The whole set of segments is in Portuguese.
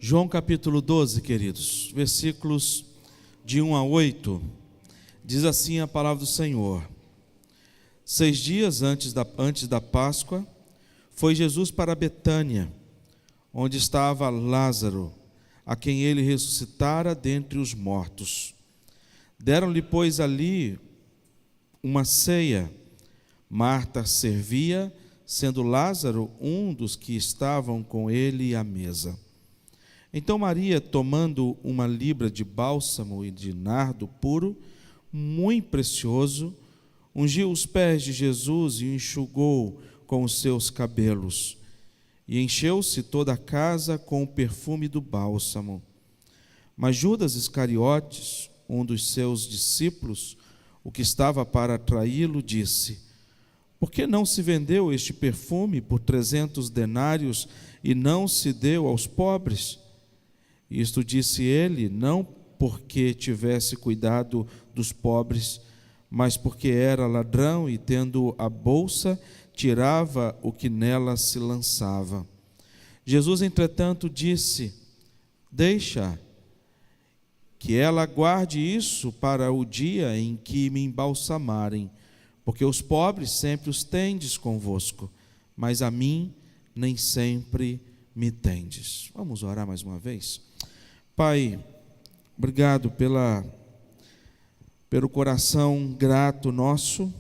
João capítulo 12, queridos, versículos de 1 a 8, diz assim a palavra do Senhor: 6 dias antes da Páscoa, foi Jesus para Betânia, onde estava Lázaro, a quem ele ressuscitara dentre os mortos. Deram-lhe, pois, ali uma ceia. Marta servia, sendo Lázaro um dos que estavam com ele à mesa. Então Maria, tomando uma libra de bálsamo e de nardo puro, muito precioso, ungiu os pés de Jesus e o enxugou com os seus cabelos. E encheu-se toda a casa com o perfume do bálsamo. Mas Judas Iscariotes, um dos seus discípulos, o que estava para traí-lo, disse: por que não se vendeu este perfume por 300 denários e não se deu aos pobres? Isto disse ele, não porque tivesse cuidado dos pobres, mas porque era ladrão e, tendo a bolsa, tirava o que nela se lançava. Jesus, entretanto, disse: deixa que ela guarde isso para o dia em que me embalsamarem, porque os pobres sempre os tendes convosco, mas a mim nem sempre me tendes. Vamos orar mais uma vez? Pai, obrigado pelo coração grato nosso,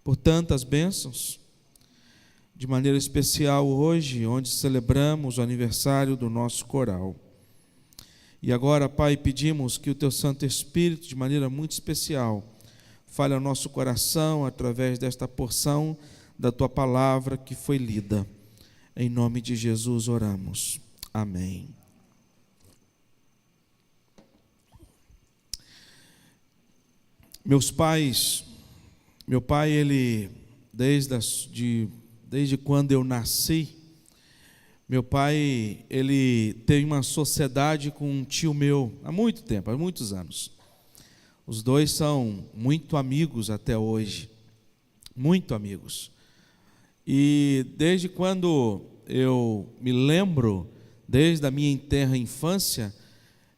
por tantas bênçãos, de maneira especial hoje, onde celebramos o aniversário do nosso coral. E agora, Pai, pedimos que o Teu Santo Espírito, de maneira muito especial, fale ao nosso coração através desta porção da Tua palavra que foi lida. Em nome de Jesus oramos. Amém. Meu pai, ele, desde quando eu nasci, meu pai, ele tem uma sociedade com um tio meu, há muito tempo, há muitos anos. Os dois são muito amigos até hoje, muito amigos. E desde quando eu me lembro, desde a minha tenra infância,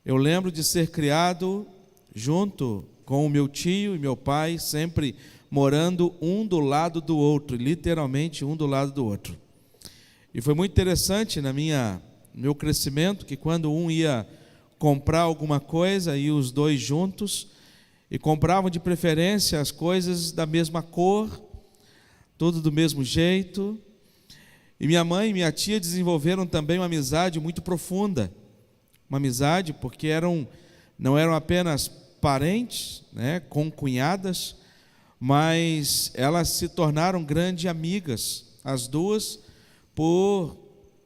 eu lembro de ser criado junto com o meu tio e meu pai, sempre morando um do lado do outro, literalmente um do lado do outro. E foi muito interessante no meu crescimento, que quando um ia comprar alguma coisa, iam os dois juntos, e compravam de preferência as coisas da mesma cor, tudo do mesmo jeito. E minha mãe e minha tia desenvolveram também uma amizade muito profunda, uma amizade porque não eram apenas parentes, concunhadas, mas elas se tornaram grandes amigas, as duas, por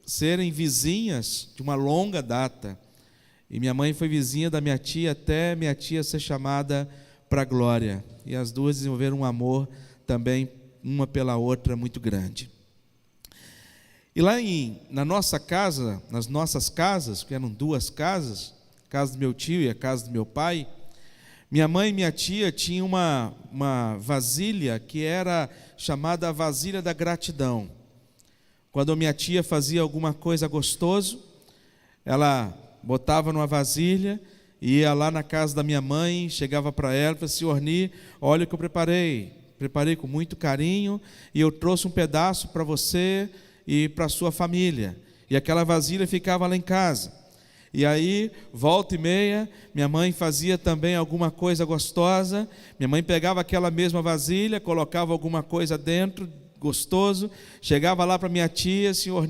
serem vizinhas de uma longa data. E minha mãe foi vizinha da minha tia até minha tia ser chamada para a glória. E as duas desenvolveram um amor também, uma pela outra, muito grande. E lá nas nossas casas, que eram duas casas, a casa do meu tio e a casa do meu pai, minha mãe e minha tia tinham uma vasilha que era chamada a vasilha da gratidão. Quando a minha tia fazia alguma coisa gostosa, ela botava numa vasilha, ia lá na casa da minha mãe, chegava para ela e falava: senhor Ni, olha o que eu preparei com muito carinho, e eu trouxe um pedaço para você e para a sua família. E aquela vasilha ficava lá em casa. E aí, volta e meia, minha mãe fazia também alguma coisa gostosa, minha mãe pegava aquela mesma vasilha, colocava alguma coisa dentro, gostoso, chegava lá para minha tia: senhor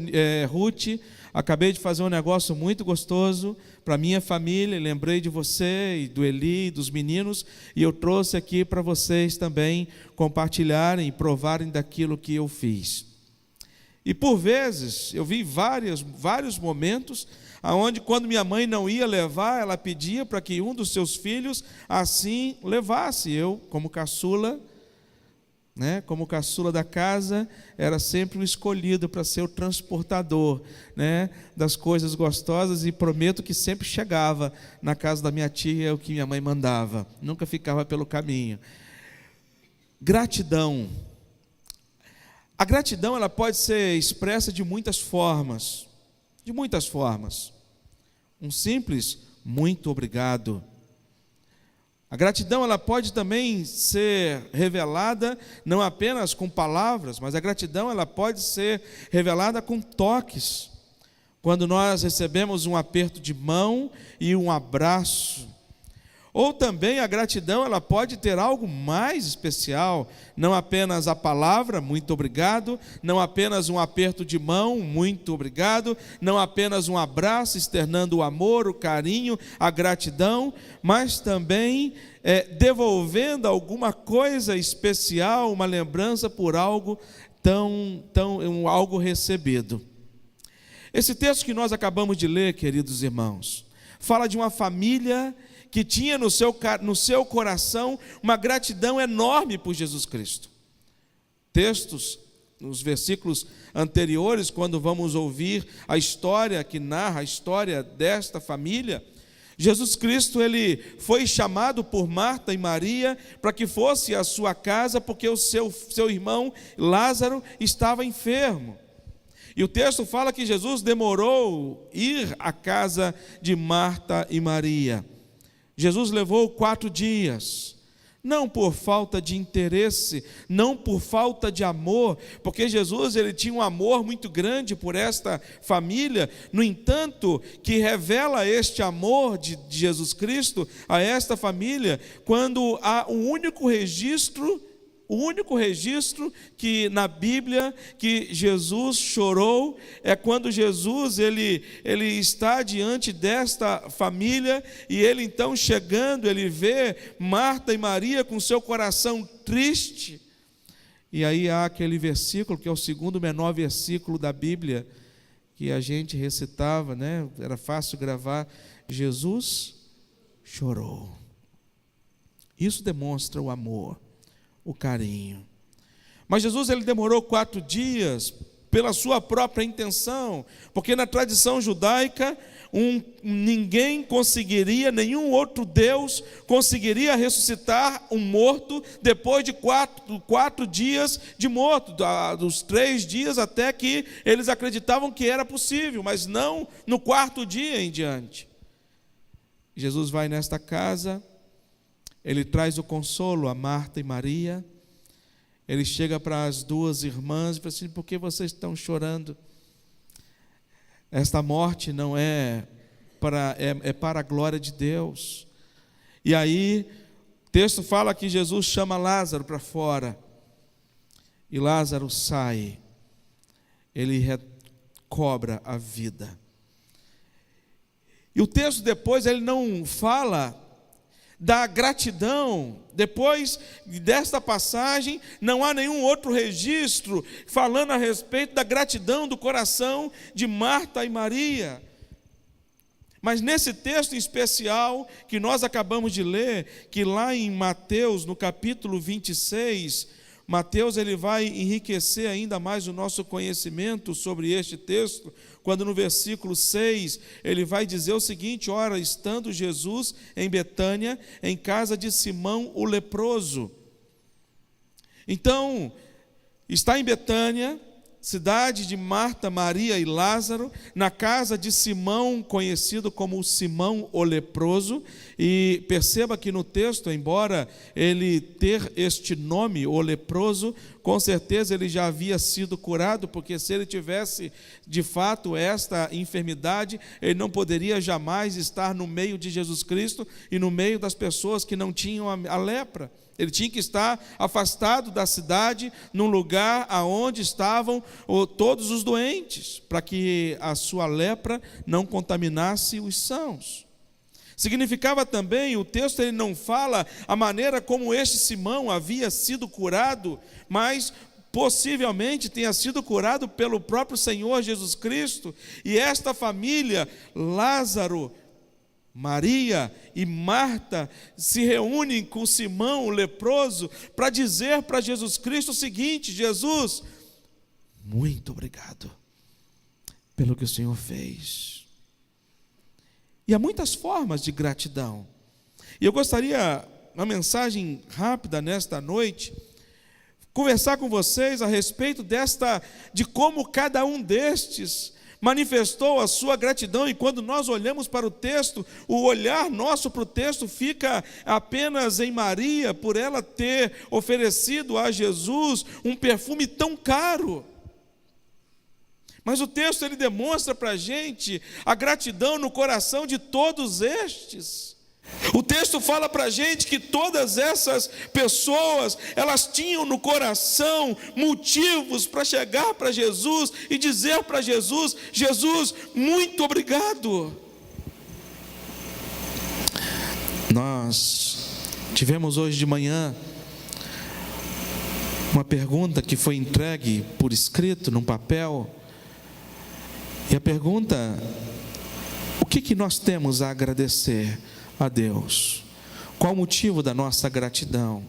Ruth, acabei de fazer um negócio muito gostoso para minha família, lembrei de você e do Eli e dos meninos, e eu trouxe aqui para vocês também compartilharem e provarem daquilo que eu fiz. E por vezes, eu vi vários momentos aonde, quando minha mãe não ia levar, ela pedia para que um dos seus filhos assim levasse. Eu, como caçula da casa, era sempre o escolhido para ser o transportador, das coisas gostosas, e prometo que sempre chegava na casa da minha tia o que minha mãe mandava, nunca ficava pelo caminho. Gratidão. A gratidão, ela pode ser expressa de muitas formas, um simples muito obrigado. A gratidão, ela pode também ser revelada não apenas com palavras, mas a gratidão, ela pode ser revelada com toques. Quando nós recebemos um aperto de mão e um abraço. Ou também a gratidão, ela pode ter algo mais especial, não apenas a palavra, muito obrigado, não apenas um aperto de mão, muito obrigado, não apenas um abraço externando o amor, o carinho, a gratidão, mas também devolvendo alguma coisa especial, uma lembrança por algo algo recebido. Esse texto que nós acabamos de ler, queridos irmãos, fala de uma família que tinha no seu coração uma gratidão enorme por Jesus Cristo. Textos, nos versículos anteriores, quando vamos ouvir a história que narra a história desta família, Jesus Cristo, ele foi chamado por Marta e Maria para que fosse à sua casa, porque o seu irmão Lázaro estava enfermo. E o texto fala que Jesus demorou ir à casa de Marta e Maria. Jesus levou 4 dias, não por falta de interesse, não por falta de amor, porque Jesus, ele tinha um amor muito grande por esta família. No entanto, que revela este amor de Jesus Cristo a esta família, quando há o único registro que na Bíblia que Jesus chorou é quando Jesus ele está diante desta família, e ele então chegando, ele vê Marta e Maria com seu coração triste, e aí há aquele versículo que é o segundo menor versículo da Bíblia que a gente recitava, né? Era fácil gravar: Jesus chorou. Isso demonstra o amor, o carinho. Mas Jesus, ele demorou 4 dias pela sua própria intenção, porque na tradição judaica ninguém conseguiria, nenhum outro Deus conseguiria ressuscitar um morto depois de 4 dias de morto, dos 3 dias até que eles acreditavam que era possível, mas não no 4º dia em diante. Jesus vai nesta casa, ele traz o consolo a Marta e Maria. Ele chega para as 2 irmãs e fala assim: por que vocês estão chorando? Esta morte não é para a glória de Deus. E aí, o texto fala que Jesus chama Lázaro para fora. E Lázaro sai. Ele recobra a vida. E o texto depois, ele não fala da gratidão. Depois desta passagem, não há nenhum outro registro falando a respeito da gratidão do coração de Marta e Maria. Mas nesse texto em especial que nós acabamos de ler, que lá em Mateus, no capítulo 26, Mateus, ele vai enriquecer ainda mais o nosso conhecimento sobre este texto, quando no versículo 6, ele vai dizer o seguinte: ora, estando Jesus em Betânia, em casa de Simão o leproso. Então, está em Betânia, cidade de Marta, Maria e Lázaro, na casa de Simão, conhecido como Simão o leproso. E perceba que no texto, embora ele ter este nome, o leproso, com certeza ele já havia sido curado, porque se ele tivesse de fato esta enfermidade, ele não poderia jamais estar no meio de Jesus Cristo e no meio das pessoas que não tinham a lepra. Ele tinha que estar afastado da cidade, num lugar aonde estavam todos os doentes, para que a sua lepra não contaminasse os sãos. Significava também, o texto ele não fala a maneira como este Simão havia sido curado, mas possivelmente tenha sido curado pelo próprio Senhor Jesus Cristo. E esta família, Lázaro, Maria e Marta, se reúnem com Simão o leproso para dizer para Jesus Cristo o seguinte: Jesus, muito obrigado pelo que o Senhor fez. E há muitas formas de gratidão. E eu gostaria, uma mensagem rápida nesta noite, conversar com vocês a respeito de como cada um destes manifestou a sua gratidão, e quando nós olhamos para o texto, o olhar nosso para o texto fica apenas em Maria, por ela ter oferecido a Jesus um perfume tão caro. Mas o texto ele demonstra para a gente a gratidão no coração de todos estes. O texto fala para a gente que todas essas pessoas, elas tinham no coração motivos para chegar para Jesus e dizer para Jesus: Jesus, muito obrigado. Nós tivemos hoje de manhã uma pergunta que foi entregue por escrito num papel. E a pergunta: o que nós temos a agradecer a Deus? Qual o motivo da nossa gratidão?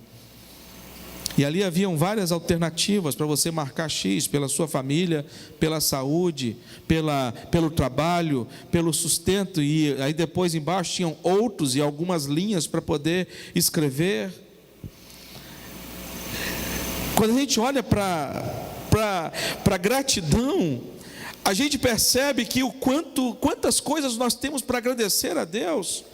E ali haviam várias alternativas para você marcar X: pela sua família, pela saúde, pelo trabalho, pelo sustento. E aí depois embaixo tinham outros e algumas linhas para poder escrever. Quando a gente olha para a gratidão, a gente percebe que quantas coisas nós temos para agradecer a Deus.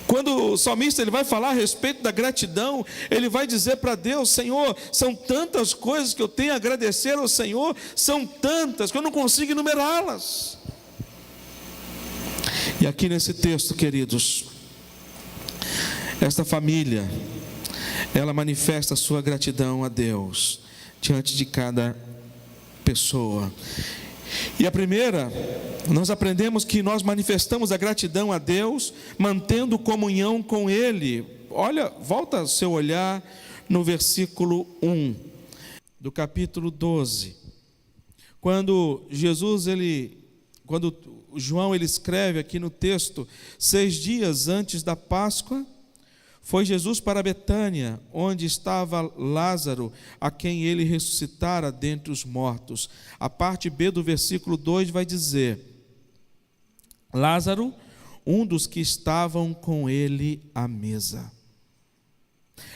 Quando o salmista ele vai falar a respeito da gratidão, ele vai dizer para Deus: Senhor, são tantas coisas que eu tenho a agradecer ao Senhor, são tantas que eu não consigo enumerá-las. E aqui nesse texto, queridos, esta família, ela manifesta a sua gratidão a Deus diante de cada pessoa. E a primeira, nós aprendemos que nós manifestamos a gratidão a Deus mantendo comunhão com Ele. Olha, volta o seu olhar no versículo 1 do capítulo 12. Quando João ele escreve aqui no texto: 6 dias antes da Páscoa, foi Jesus para Betânia, onde estava Lázaro, a quem ele ressuscitara dentre os mortos. A parte B do versículo 2 vai dizer: Lázaro, um dos que estavam com ele à mesa.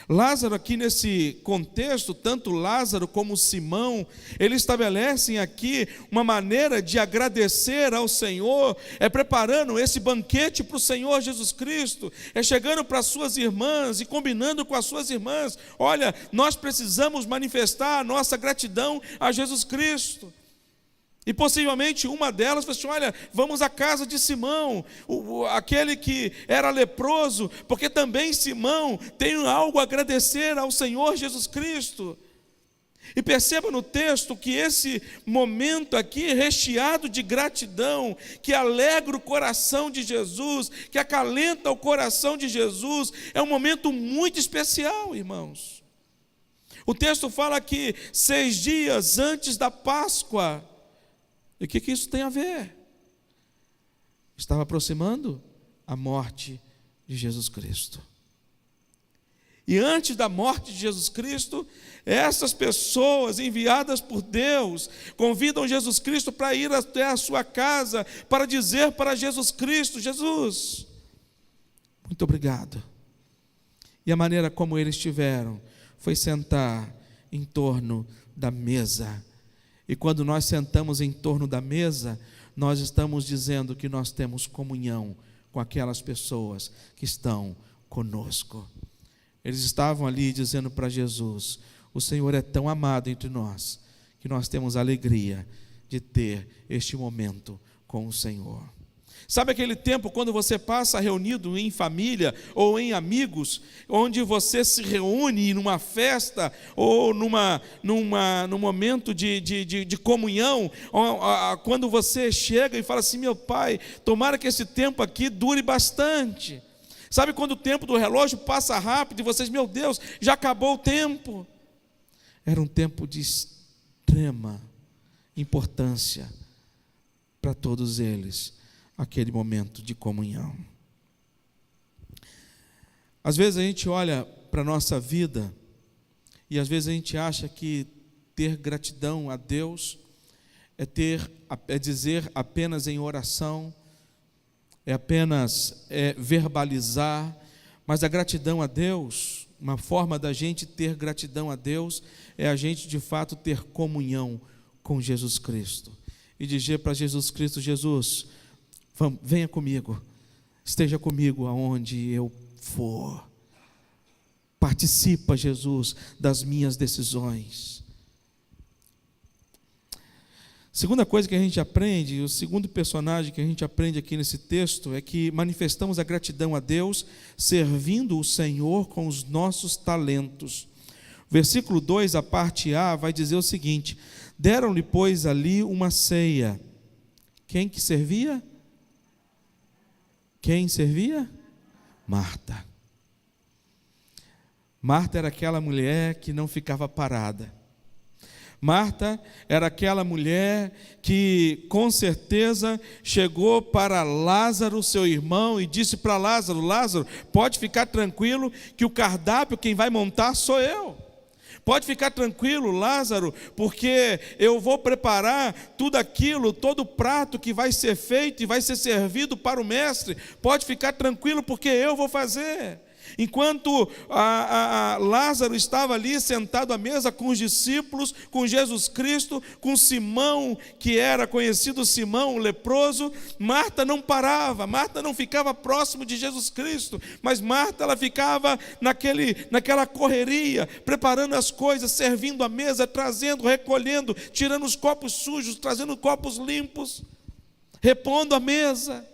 Lázaro, aqui nesse contexto, tanto Lázaro como Simão, eles estabelecem aqui uma maneira de agradecer ao Senhor, preparando esse banquete para o Senhor Jesus Cristo, chegando para as suas irmãs e combinando com as suas irmãs: olha, nós precisamos manifestar a nossa gratidão a Jesus Cristo. E possivelmente uma delas falou assim: olha, vamos à casa de Simão, aquele que era leproso, porque também Simão tem algo a agradecer ao Senhor Jesus Cristo. E perceba no texto que esse momento aqui, recheado de gratidão, que alegra o coração de Jesus, que acalenta o coração de Jesus, é um momento muito especial, irmãos. O texto fala que 6 dias antes da Páscoa. E o que isso tem a ver? Estava aproximando a morte de Jesus Cristo. E antes da morte de Jesus Cristo, essas pessoas enviadas por Deus convidam Jesus Cristo para ir até a sua casa, para dizer para Jesus Cristo: Jesus, muito obrigado. E a maneira como eles tiveram foi sentar em torno da mesa. E quando nós sentamos em torno da mesa, nós estamos dizendo que nós temos comunhão com aquelas pessoas que estão conosco. Eles estavam ali dizendo para Jesus: o Senhor é tão amado entre nós, que nós temos alegria de ter este momento com o Senhor. Sabe aquele tempo quando você passa reunido em família ou em amigos, onde você se reúne numa festa ou num momento de comunhão, quando você chega e fala assim: meu Pai, tomara que esse tempo aqui dure bastante. Sabe quando o tempo do relógio passa rápido e vocês: meu Deus, já acabou o tempo. Era um tempo de extrema importância para todos eles, aquele momento de comunhão. Às vezes a gente olha para a nossa vida e às vezes a gente acha que ter gratidão a Deus é dizer apenas em oração, é apenas verbalizar. Mas a gratidão a Deus, uma forma da gente ter gratidão a Deus, é a gente de fato ter comunhão com Jesus Cristo. e dizer para Jesus Cristo: Jesus, venha comigo, esteja comigo aonde eu for. Participa, Jesus, das minhas decisões. Segunda coisa que a gente aprende, o segundo personagem que a gente aprende aqui nesse texto, é que manifestamos a gratidão a Deus servindo o Senhor com os nossos talentos. Versículo 2, a parte A, vai dizer o seguinte: deram-lhe, pois, ali uma ceia. Quem que servia? Quem servia? Marta. Marta era aquela mulher que não ficava parada. Marta era aquela mulher que com certeza chegou para Lázaro, seu irmão, e disse para Lázaro: Lázaro, pode ficar tranquilo que o cardápio quem vai montar sou eu. Pode ficar tranquilo, Lázaro, porque eu vou preparar tudo aquilo, todo o prato que vai ser feito e vai ser servido para o mestre. Pode ficar tranquilo porque eu vou fazer. Enquanto Lázaro estava ali sentado à mesa com os discípulos, com Jesus Cristo, com Simão, que era conhecido Simão, o leproso, Marta não parava, Marta não ficava próximo de Jesus Cristo, mas Marta ela ficava naquela correria, preparando as coisas, servindo a mesa, trazendo, recolhendo, tirando os copos sujos, trazendo copos limpos, repondo a mesa.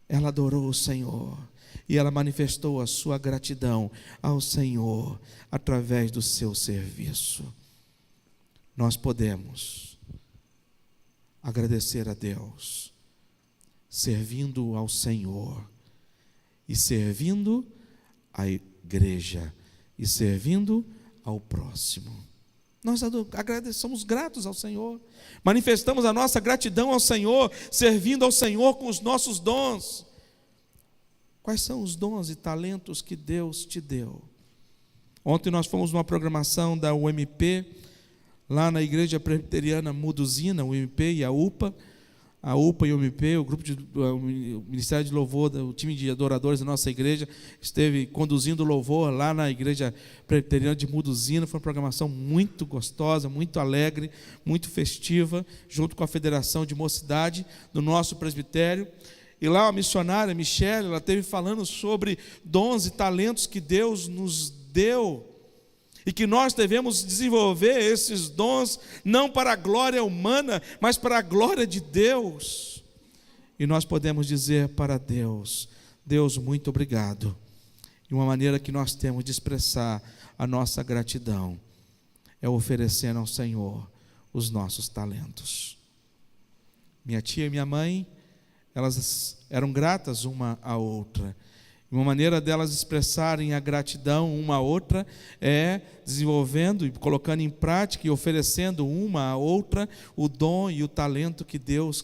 Ela adorou o Senhor e ela manifestou a sua gratidão ao Senhor através do seu serviço. Nós podemos agradecer a Deus servindo ao Senhor e servindo à igreja e servindo ao próximo. Nós somos gratos ao Senhor, manifestamos a nossa gratidão ao Senhor, servindo ao Senhor com os nossos dons. Quais são os dons e talentos que Deus te deu? Ontem nós fomos numa programação da UMP, lá na Igreja Presbiteriana Muduzina, o UMP e a UPA e o UMP, o Ministério de Louvor, o time de adoradores da nossa igreja, esteve conduzindo louvor lá na Igreja Presbiteriana de Muduzina. Foi uma programação muito gostosa, muito alegre, muito festiva, junto com a Federação de Mocidade do nosso presbitério. E lá a missionária Michele, ela esteve falando sobre dons e talentos que Deus nos deu, e que nós devemos desenvolver esses dons, não para a glória humana, mas para a glória de Deus. E nós podemos dizer para Deus: Deus, muito obrigado. E uma maneira que nós temos de expressar a nossa gratidão é oferecendo ao Senhor os nossos talentos. Minha tia e minha mãe, elas eram gratas uma à outra. Uma maneira delas expressarem a gratidão uma à outra é desenvolvendo e colocando em prática e oferecendo uma à outra o dom e o talento que Deus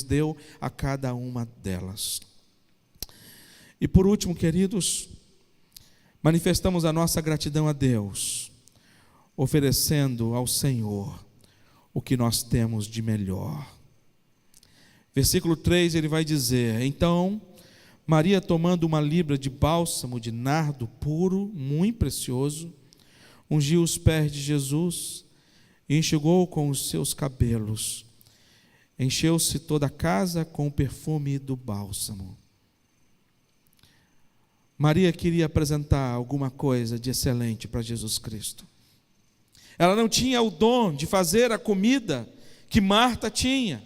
deu a cada uma delas. E por último, queridos, manifestamos a nossa gratidão a Deus, oferecendo ao Senhor o que nós temos de melhor. Versículo 3, ele vai dizer: então Maria, tomando uma libra de bálsamo de nardo puro, muito precioso, ungiu os pés de Jesus e enxugou com os seus cabelos. Encheu-se toda a casa com o perfume do bálsamo. Maria queria apresentar alguma coisa de excelente para Jesus Cristo. Ela não tinha o dom de fazer a comida que Marta tinha.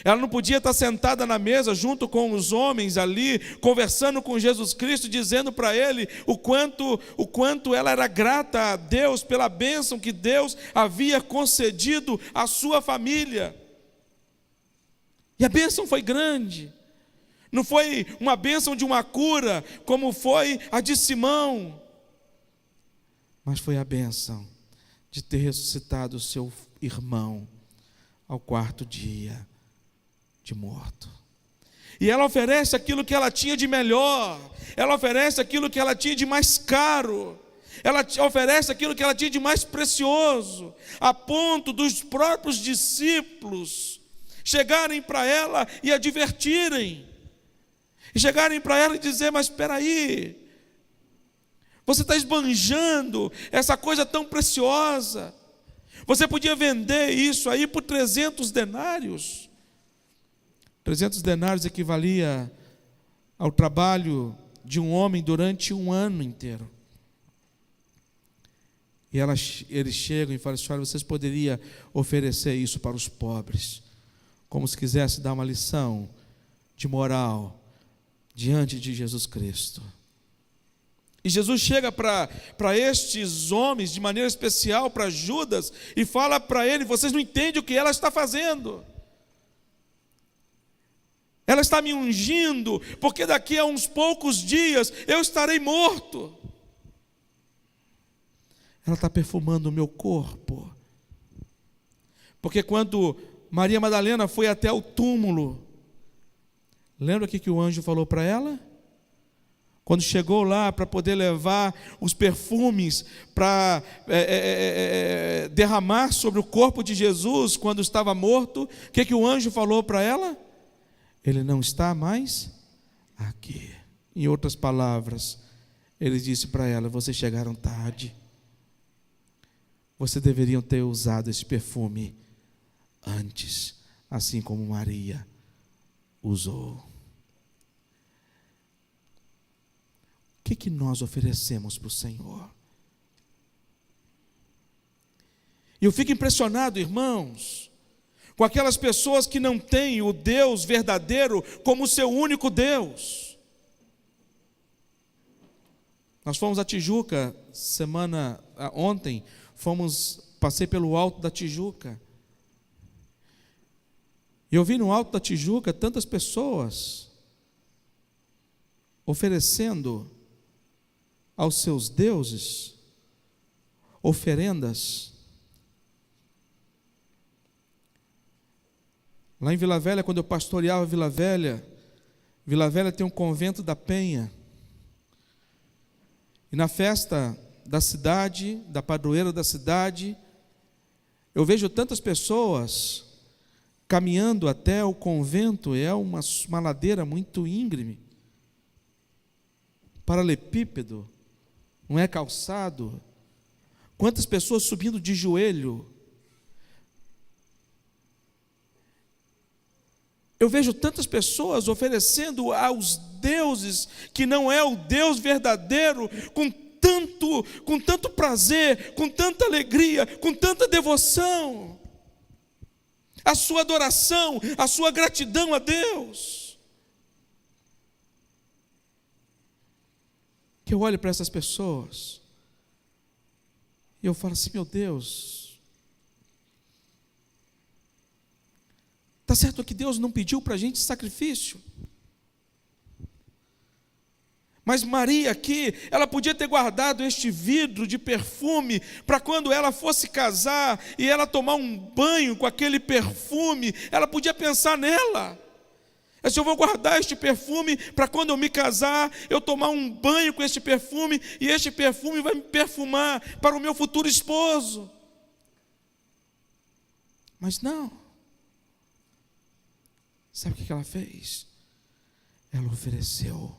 Ela não podia estar sentada na mesa junto com os homens ali, conversando com Jesus Cristo, dizendo para ele o quanto ela era grata a Deus pela bênção que Deus havia concedido à sua família. E a bênção foi grande. Não foi uma bênção de uma cura, como foi a de Simão, mas foi a bênção de ter ressuscitado o seu irmão ao quarto dia de morto. E ela oferece aquilo que ela tinha de melhor, ela oferece aquilo que ela tinha de mais caro, ela oferece aquilo que ela tinha de mais precioso, a ponto dos próprios discípulos chegarem para ela e advertirem, e chegarem para ela e dizer: mas espera aí, você está esbanjando essa coisa tão preciosa. Você podia vender isso aí por 300 denários. 300 denários equivalia ao trabalho de um homem durante um ano inteiro. E eles chegam e falam assim: olha, vocês poderiam oferecer isso para os pobres, como se quisesse dar uma lição de moral diante de Jesus Cristo. E Jesus chega para estes homens, de maneira especial para Judas, e fala para ele: vocês não entendem o que ela está fazendo. Ela está me ungindo, porque daqui a uns poucos dias eu estarei morto. Ela está perfumando o meu corpo. Porque quando Maria Madalena foi até o túmulo, lembra o que o anjo falou para ela? Quando chegou lá para poder levar os perfumes para derramar sobre o corpo de Jesus quando estava morto, o que o anjo falou para ela? Ele não está mais aqui. Em outras palavras, ele disse para ela: vocês chegaram tarde. Vocês deveriam ter usado esse perfume antes, assim como Maria usou. O que nós oferecemos para o Senhor? E eu fico impressionado, irmãos, com aquelas pessoas que não têm o Deus verdadeiro como seu único Deus. Nós fomos a Tijuca ontem, passei pelo Alto da Tijuca. E eu vi no Alto da Tijuca tantas pessoas oferecendo aos seus deuses oferendas. Lá em Vila Velha, quando eu pastoreava Vila Velha tem um convento da Penha. E na festa da cidade, da padroeira da cidade, eu vejo tantas pessoas caminhando até o convento. É uma ladeira muito íngreme, paralelepípedo, não é calçado. Quantas pessoas subindo de joelho. Eu vejo tantas pessoas oferecendo aos deuses que não é o Deus verdadeiro, com tanto prazer, com tanta alegria, com tanta devoção, a sua adoração, a sua gratidão a Deus. Que eu olho para essas pessoas e eu falo assim: meu Deus, está certo que Deus não pediu para a gente sacrifício, mas Maria aqui, ela podia ter guardado este vidro de perfume para quando ela fosse casar e ela tomar um banho com aquele perfume, ela podia pensar nela. Eu vou guardar este perfume para quando eu me casar, eu tomar um banho com este perfume, e este perfume vai me perfumar para o meu futuro esposo. Mas não. Sabe o que ela fez? Ela ofereceu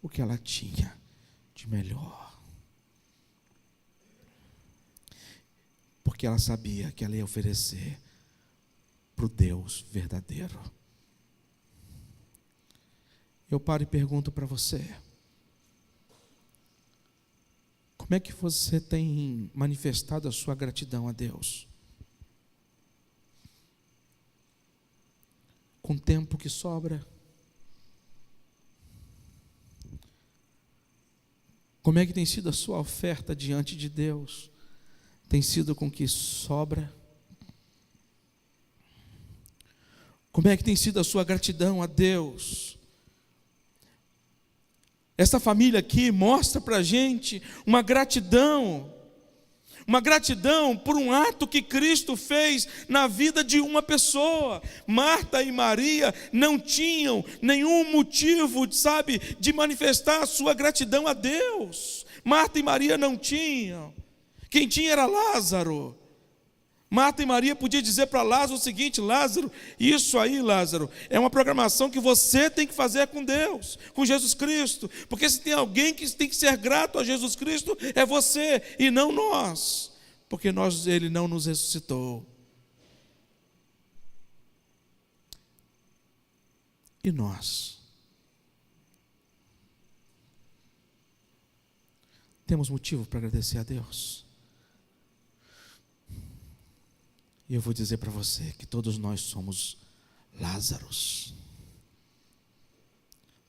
o que ela tinha de melhor, porque ela sabia que ela ia oferecer para o Deus verdadeiro. Eu paro e pergunto para você: como é que você tem manifestado a sua gratidão a Deus? Com o tempo que sobra? Como é que tem sido a sua oferta diante de Deus? Tem sido com o que sobra? Como é que tem sido a sua gratidão a Deus? Essa família aqui mostra para a gente uma gratidão por um ato que Cristo fez na vida de uma pessoa. Marta e Maria não tinham nenhum motivo, de manifestar a sua gratidão a Deus. Marta e Maria não tinham. Quem tinha era Lázaro. Marta e Maria podiam dizer para Lázaro o seguinte: Lázaro, isso aí, Lázaro, é uma programação que você tem que fazer com Deus, com Jesus Cristo, porque se tem alguém que tem que ser grato a Jesus Cristo, é você e não nós. porque Ele não nos ressuscitou. E nós? Temos motivo para agradecer a Deus? E eu vou dizer para você que todos nós somos Lázaros.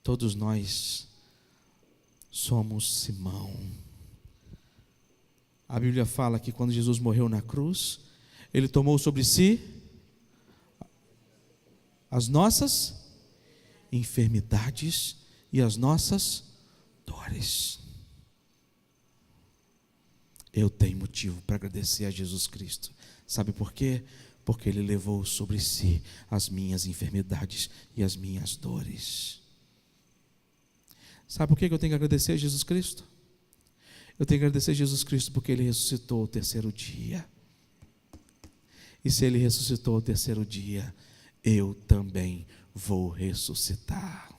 Todos nós somos Simão. A Bíblia fala que quando Jesus morreu na cruz, Ele tomou sobre si as nossas enfermidades e as nossas dores. Eu tenho motivo para agradecer a Jesus Cristo. Sabe por quê? Porque Ele levou sobre si as minhas enfermidades e as minhas dores. Sabe por que eu tenho que agradecer a Jesus Cristo? Eu tenho que agradecer a Jesus Cristo porque Ele ressuscitou ao terceiro dia. E se Ele ressuscitou ao terceiro dia, eu também vou ressuscitar.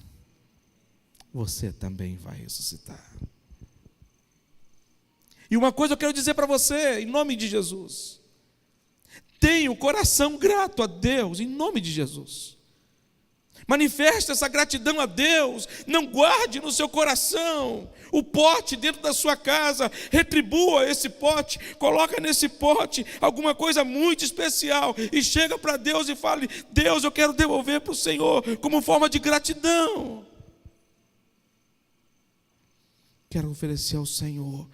Você também vai ressuscitar. E uma coisa eu quero dizer para você, em nome de Jesus. Tenha o coração grato a Deus, em nome de Jesus. Manifeste essa gratidão a Deus. Não guarde no seu coração o pote dentro da sua casa. Retribua esse pote. Coloca nesse pote alguma coisa muito especial. E chega para Deus e fale: Deus, eu quero devolver para o Senhor como forma de gratidão. Quero oferecer ao Senhor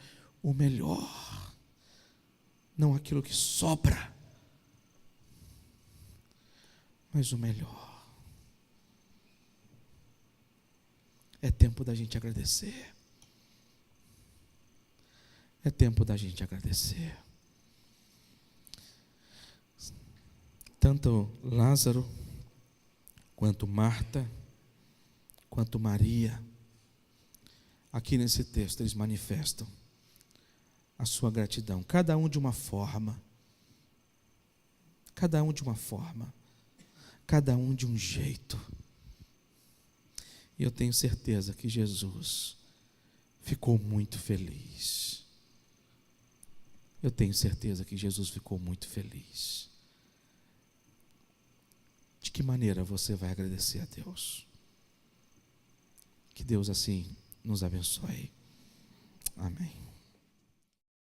o melhor. Não aquilo que sobra, mas o melhor. É tempo da gente agradecer. É tempo da gente agradecer. Tanto Lázaro, quanto Marta, quanto Maria, aqui nesse texto eles manifestam a sua gratidão, cada um de uma forma, cada um de uma forma, cada um de um jeito. E eu tenho certeza que Jesus ficou muito feliz. Eu tenho certeza que Jesus ficou muito feliz. De que maneira você vai agradecer a Deus? Que Deus assim nos abençoe. Amém.